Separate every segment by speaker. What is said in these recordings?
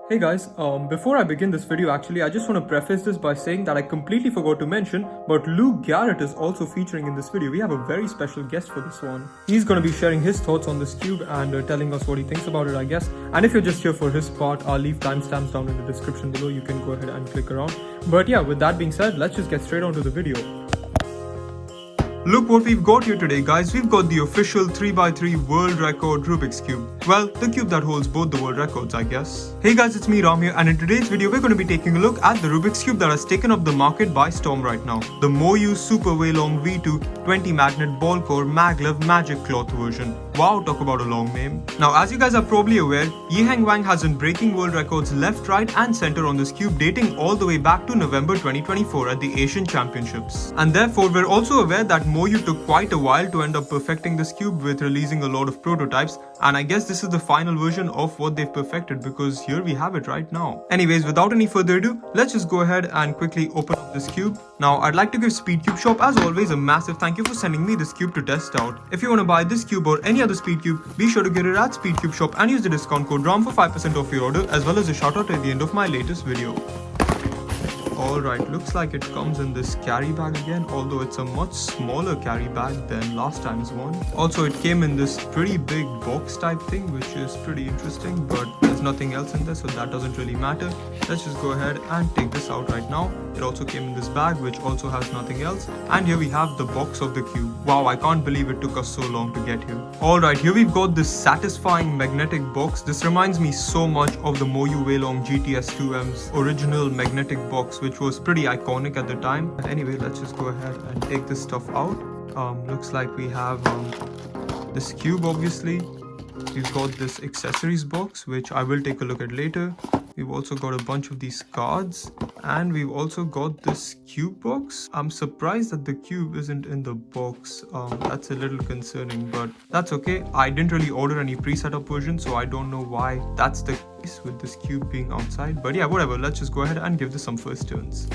Speaker 1: Hey guys, before I begin this video I just want to preface this by saying that I completely forgot to mention, but Luke Garrett is also featuring in this video. We have a very special guest for this one. He's going to be sharing his thoughts on this cube and telling us what he thinks about it, I guess. And if you're just here for his part, I'll leave timestamps down in the description below. You can go ahead and click around. But yeah, with that being said, let's just get straight on to the video. Look what we've got here today, guys. We've got the official 3x3 world record Rubik's Cube. Well, the cube that holds both the world records, I guess. Hey guys, it's me Ram here, and in today's video we're going to be taking a look at the Rubik's Cube that has taken up the market by storm right now. The MoYu Super Weilong V2 20 magnet ball core maglev magic cloth version. Wow, talk about a long name. Now, as you guys are probably aware, Yiheng Wang has been breaking world records left, right and center on this cube dating all the way back to November 2024 at the Asian Championships. And therefore, we're also aware that MoYu took quite a while to end up perfecting this cube with releasing a lot of prototypes, and I guess this is the final version of what they've perfected because here we have it right now. Anyways, without any further ado, let's just go ahead and quickly open up this cube. Now, I'd like to give Speedcube Shop as always a massive thank you for sending me this cube to test out. If you want to buy this cube or any other Speedcube, be sure to get it at Speedcube Shop and use the discount code RAM for 5% off your order, as well as a shout out at the end of my latest video. Alright, looks like it comes in this carry bag again, although it's a much smaller carry bag than last time's one. Also, it came in this pretty big box type thing, which is pretty interesting, but there's nothing else in there, so that doesn't really matter. Let's just go ahead and take this out right now. It also came in this bag, which also has nothing else. And here we have the box of the cube. Wow, I can't believe it took us so long to get here. Alright, here we've got this satisfying magnetic box. This reminds me so much of the MoYu Weilong GTS2M's original magnetic box, which was pretty iconic at the time. Anyway, let's just go ahead and take this stuff out. Looks like we have this cube, obviously. We've got this accessories box, which I will take a look at later. We've also got a bunch of these cards, and we've also got this cube box. I'm surprised that the cube isn't in the box. That's a little concerning, but that's okay. I didn't really order any pre-setup version, so I don't know why that's the case with this cube being outside. But yeah, whatever. Let's just go ahead and give this some first turns.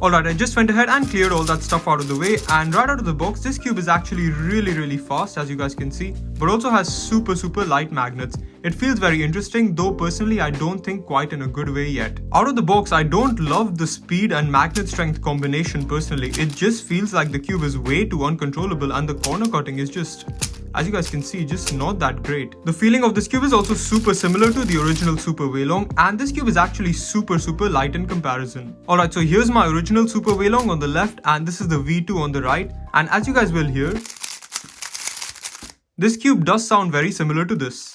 Speaker 1: Alright, I just went ahead and cleared all that stuff out of the way, and right out of the box, this cube is actually really fast, as you guys can see, but also has super light magnets. It feels very interesting, though personally I don't think quite in a good way yet. Out of the box, I don't love the speed and magnet strength combination personally. It just feels like the cube is way too uncontrollable, and the corner cutting is just, as you guys can see, just not that great. The feeling of this cube is also super similar to the original Super Weilong, and this cube is actually super light in comparison. Alright, so here's my original Super Weilong on the left, and this is the V2 on the right, and as you guys will hear, this cube does sound very similar to this.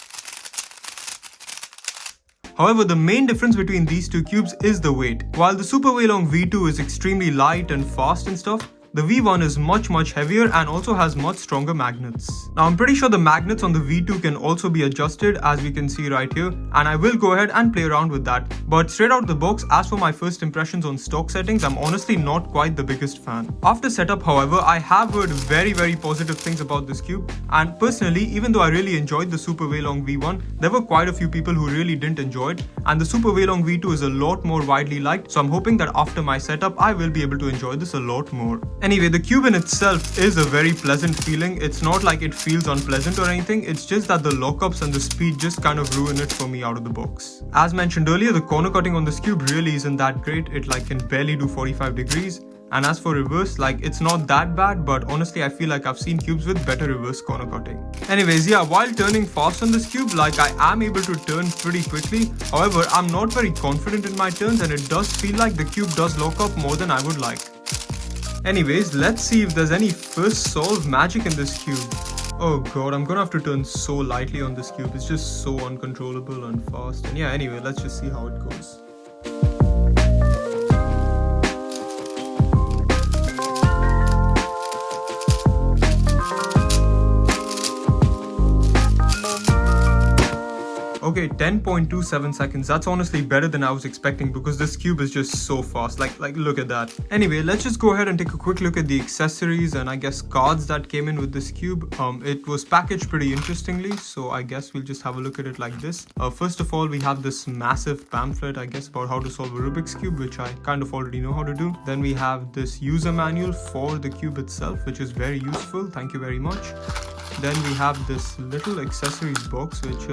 Speaker 1: However, the main difference between these two cubes is the weight. While the Super Weilong V2 is extremely light and fast and stuff, the V1 is much heavier and also has much stronger magnets. Now, I'm pretty sure the magnets on the V2 can also be adjusted, as we can see right here, and I will go ahead and play around with that. But straight out the box, as for my first impressions on stock settings, I'm honestly not quite the biggest fan. After setup, however, I have heard very positive things about this cube, and personally, even though I really enjoyed the Super Weilong V1, there were quite a few people who really didn't enjoy it, and the Super Weilong V2 is a lot more widely liked, so I'm hoping that after my setup, I will be able to enjoy this a lot more. Anyway, the cube in itself is a very pleasant feeling. It's not like it feels unpleasant or anything, it's just that the lockups and the speed just kind of ruin it for me out of the box. As mentioned earlier, the corner cutting on this cube really isn't that great. It can barely do 45 degrees. And as for reverse, it's not that bad, but honestly I feel like I've seen cubes with better reverse corner cutting. Anyways, yeah, while turning fast on this cube, I am able to turn pretty quickly. However, I'm not very confident in my turns, and it does feel like the cube does lock up more than I would like. Anyways, let's see if there's any first solve magic in this cube. Oh god, I'm gonna have to turn so lightly on this cube. It's just so uncontrollable and fast. And yeah, anyway, let's just see how it goes. Okay, 10.27 seconds. That's honestly better than I was expecting because this cube is just so fast. Like look at that. Anyway, let's just go ahead and take a quick look at the accessories and I guess cards that came in with this cube. It was packaged pretty interestingly, so I guess we'll just have a look at it like this. First of all, we have this massive pamphlet, I guess, about how to solve a Rubik's cube, which I kind of already know how to do. Then we have this user manual for the cube itself, which is very useful. Thank you very much. Then we have this little accessories box, which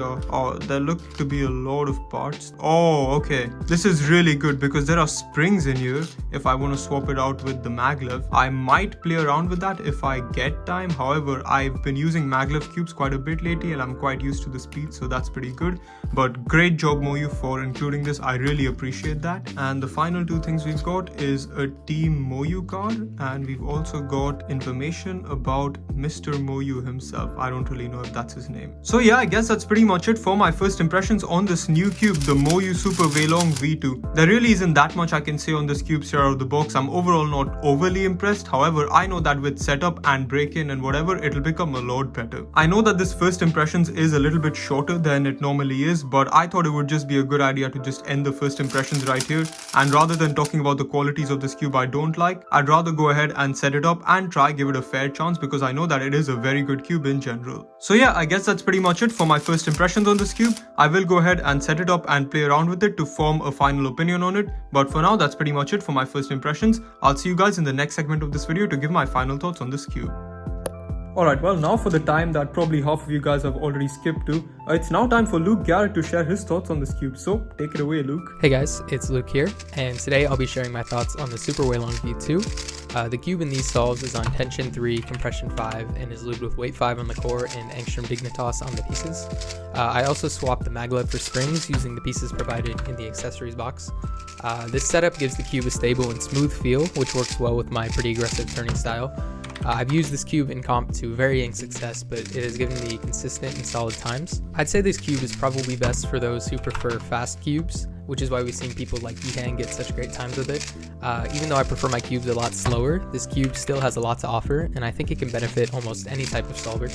Speaker 1: there look to be a lot of parts. Oh, okay. This is really good because there are springs in here. If I want to swap it out with the maglev, I might play around with that if I get time. However, I've been using maglev cubes quite a bit lately and I'm quite used to the speed, so that's pretty good. But great job, MoYu, for including this. I really appreciate that. And the final two things we've got is a Team MoYu card, and we've also got information about Mr. MoYu himself. I don't really know if that's his name. So yeah, I guess that's pretty much it for my first impressions on this new cube, the MoYu Super Weilong V2. There really isn't that much I can say on this cube straight out of the box. I'm overall not overly impressed. However, I know that with setup and break-in and whatever, it'll become a lot better. I know that this first impressions is a little bit shorter than it normally is, but I thought it would just be a good idea to just end the first impressions right here. And rather than talking about the qualities of this cube I don't like, I'd rather go ahead and set it up and give it a fair chance because I know that it is a very good cube in general. So yeah, I guess that's pretty much it for my first impressions on this cube. I will go ahead and set it up and play around with it to form a final opinion on it. But for now, that's pretty much it for my first impressions. I'll see you guys in the next segment of this video to give my final thoughts on this cube. Alright, well, now for the time that probably half of you guys have already skipped to, it's now time for Luke Garrett to share his thoughts on this cube. So, take it away, Luke.
Speaker 2: Hey guys, it's Luke here, and today I'll be sharing my thoughts on the Super Weilong V2. The cube in these solves is on tension 3, compression 5, and is lubed with weight 5 on the core and angstrom dignitas on the pieces. I also swapped the maglev for springs using the pieces provided in the accessories box. This setup gives the cube a stable and smooth feel, which works well with my pretty aggressive turning style. I've used this cube in comp to varying success, but it has given me consistent and solid times. I'd say this cube is probably best for those who prefer fast cubes, which is why we've seen people like Yihan get such great times with it. Even though I prefer my cubes a lot slower, this cube still has a lot to offer, and I think it can benefit almost any type of solver.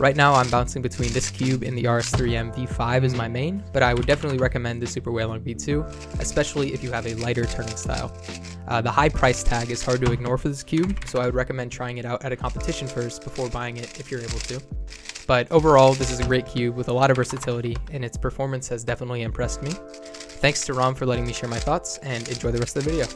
Speaker 2: Right now I'm bouncing between this cube and the RS3M V5 as my main, but I would definitely recommend the Super Weilong V2, especially if you have a lighter turning style. The high price tag is hard to ignore for this cube, so I would recommend trying it out at a competition first before buying it if you're able to. But overall, this is a great cube with a lot of versatility, and its performance has definitely impressed me. Thanks to Ram for letting me share my thoughts, and enjoy the rest of the video.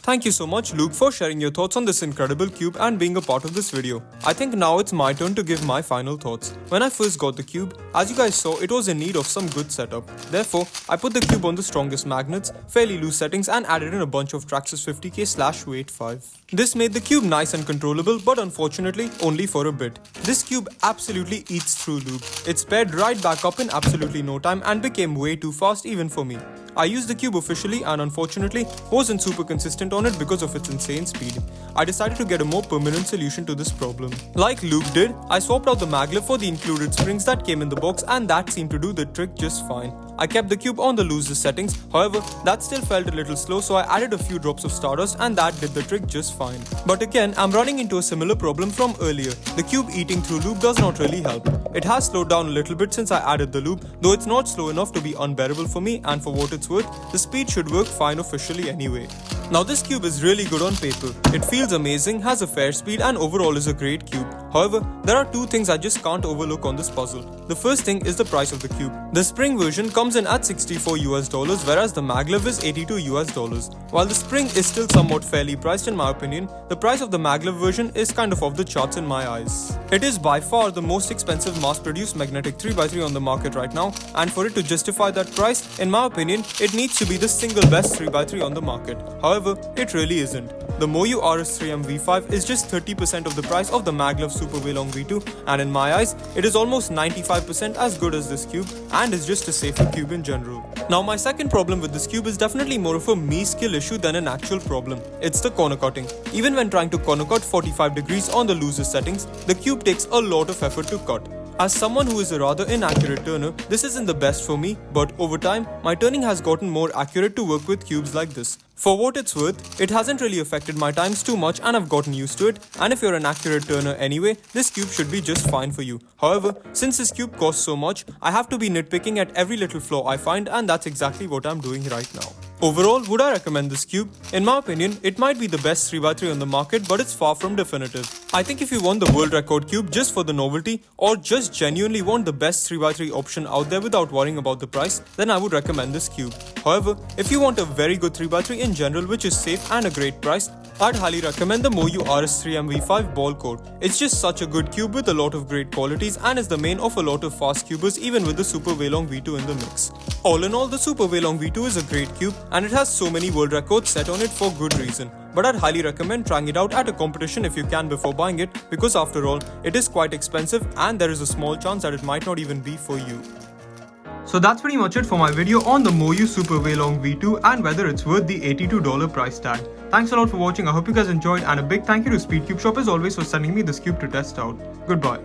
Speaker 1: Thank you so much, Luke, for sharing your thoughts on this incredible cube and being a part of this video. I think now it's my turn to give my final thoughts. When I first got the cube, as you guys saw, it was in need of some good setup. Therefore, I put the cube on the strongest magnets, fairly loose settings, and added in a bunch of Traxxas 50K/weight 5. This made the cube nice and controllable, but unfortunately, only for a bit. This cube absolutely eats through lube. It sped right back up in absolutely no time and became way too fast even for me. I used the cube officially and unfortunately wasn't super consistent on it because of its insane speed. I decided to get a more permanent solution to this problem. Like Luke did, I swapped out the maglev for the included springs that came in the box, and that seemed to do the trick just fine. I kept the cube on the loosest settings, however, that still felt a little slow, so I added a few drops of stardust and that did the trick just fine. But again, I'm running into a similar problem from earlier. The cube eating through lube does not really help. It has slowed down a little bit since I added the lube, though it's not slow enough to be unbearable for me, and for what it's worth, the speed should work fine officially anyway. Now this cube is really good on paper. It feels amazing, has a fair speed, and overall is a great cube. However, there are two things I just can't overlook on this puzzle. The first thing is the price of the cube. The spring version comes in at $64 whereas the maglev is $82. While the spring is still somewhat fairly priced in my opinion, the price of the maglev version is kind of off the charts in my eyes. It is by far the most expensive mass-produced magnetic 3x3 on the market right now, and for it to justify that price, in my opinion, it needs to be the single best 3x3 on the market. However, it really isn't. The MoYu RS3M V5 is just 30% of the price of the maglev Super Weilong V2, and in my eyes, it is almost 95% as good as this cube and is just a safer cube in general. Now my second problem with this cube is definitely more of a me skill issue than an actual problem. It's the corner cutting. Even when trying to corner cut 45 degrees on the loosest settings, the cube takes a lot of effort to cut. As someone who is a rather inaccurate turner, this isn't the best for me, but over time, my turning has gotten more accurate to work with cubes like this. For what it's worth, it hasn't really affected my times too much and I've gotten used to it, and if you're an accurate turner anyway, this cube should be just fine for you. However, since this cube costs so much, I have to be nitpicking at every little flaw I find, and that's exactly what I'm doing right now. Overall, would I recommend this cube? In my opinion, it might be the best 3x3 on the market, but it's far from definitive. I think if you want the world record cube just for the novelty, or just genuinely want the best 3x3 option out there without worrying about the price, then I would recommend this cube. However, if you want a very good 3x3 in general which is safe and a great price, I'd highly recommend the MoYu RS3MV5 ball core. It's just such a good cube with a lot of great qualities and is the main of a lot of fast cubers even with the Super Weilong V2 in the mix. All in all, the Super Weilong V2 is a great cube and it has so many world records set on it for good reason. But I'd highly recommend trying it out at a competition if you can before buying it, because after all, it is quite expensive and there is a small chance that it might not even be for you. So that's pretty much it for my video on the MoYu Super Weilong V2 and whether it's worth the $82 price tag. Thanks a lot for watching, I hope you guys enjoyed, and a big thank you to SpeedCube Shop as always for sending me this cube to test out. Goodbye.